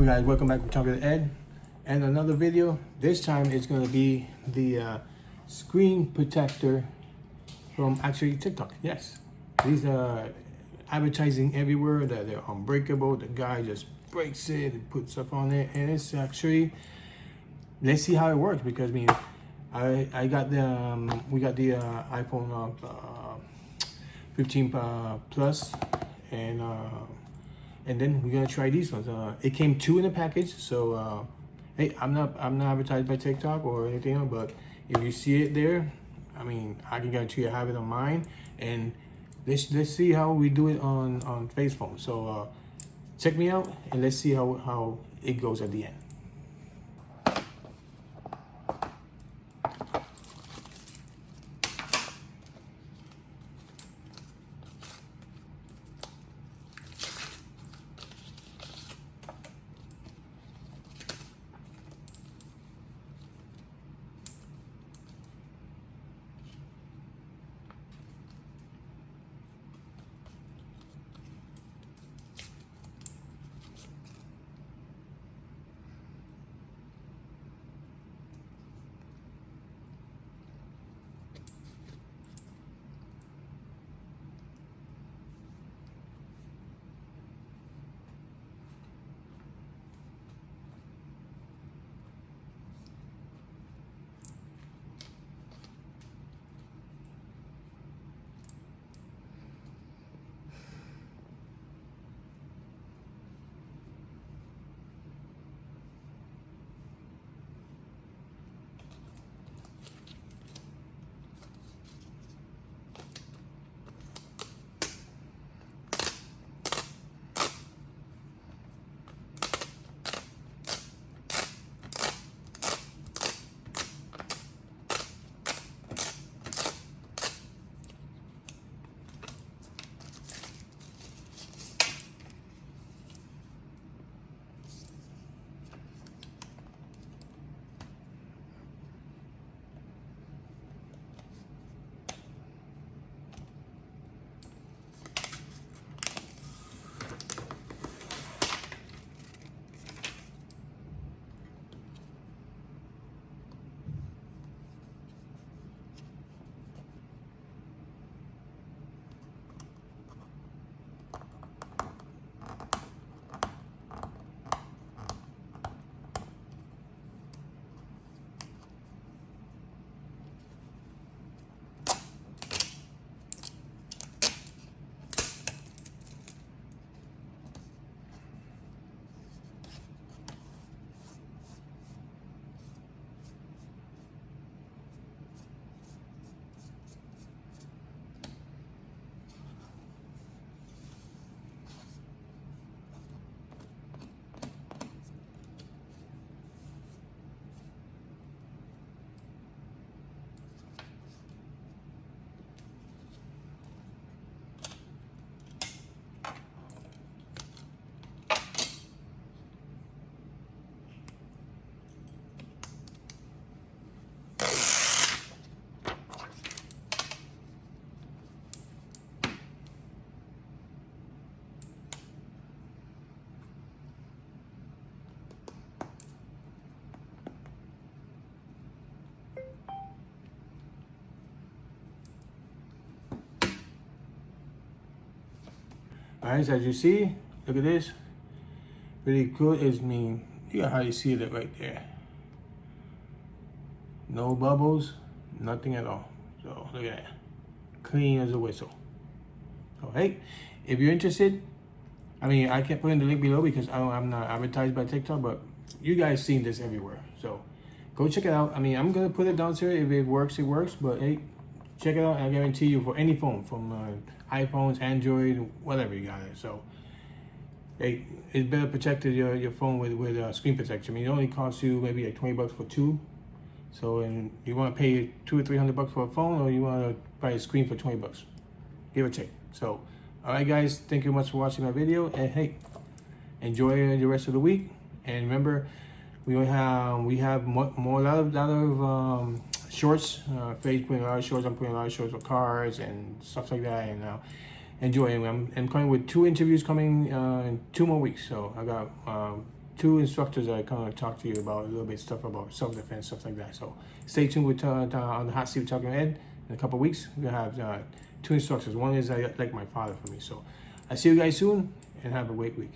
guys, welcome back to Talking to Ed and another video. This time it's going to be the screen protector from actually TikTok. Yes, these are advertising everywhere that they're unbreakable. The guy just breaks it and puts stuff on it, and it's actually, let's see how it works, because I got the we got the iPhone 15 Plus, and then we're gonna try these ones. It came two in a package, so hey, I'm not advertised by TikTok or anything else, but if you see it there, I mean, I can guarantee you I have it on mine, and let's see how we do it on FacePhone. So check me out, and let's see how it goes at the end. Alright, so as you see, look at this. Really good. You got how you see it right there. No bubbles, nothing at all. So look at that. Clean as a whistle. So hey, if you're interested, I mean, I can't put in the link below because I'm not advertised by TikTok, but you guys seen this everywhere. So go check it out. I mean, I'm gonna put it down here. If it works, it works. But hey, check it out. I guarantee you, for any phone, from iPhones, Android, whatever you got it. So hey, it's better protected your phone with screen protection. I mean, it only costs you maybe like 20 bucks for two. So, and you want to pay $200 or $300 for a phone, or you want to buy a screen for 20 bucks, give or take. So, all right, guys, thank you much for watching my video, and hey, enjoy the rest of the week. And remember, we have more lot of shorts. Faye's putting a lot of shorts. I'm putting a lot of shorts for cars and stuff like that. And enjoy. I'm coming with 2 interviews coming in 2 more weeks. So I got two instructors that I kind of talk to you about a little bit stuff about self-defense, stuff like that. So stay tuned with on the Hot Seat with Talking Ed. In a couple of weeks, we're gonna have two instructors. One is like my father for me. So I see you guys soon, and have a great week.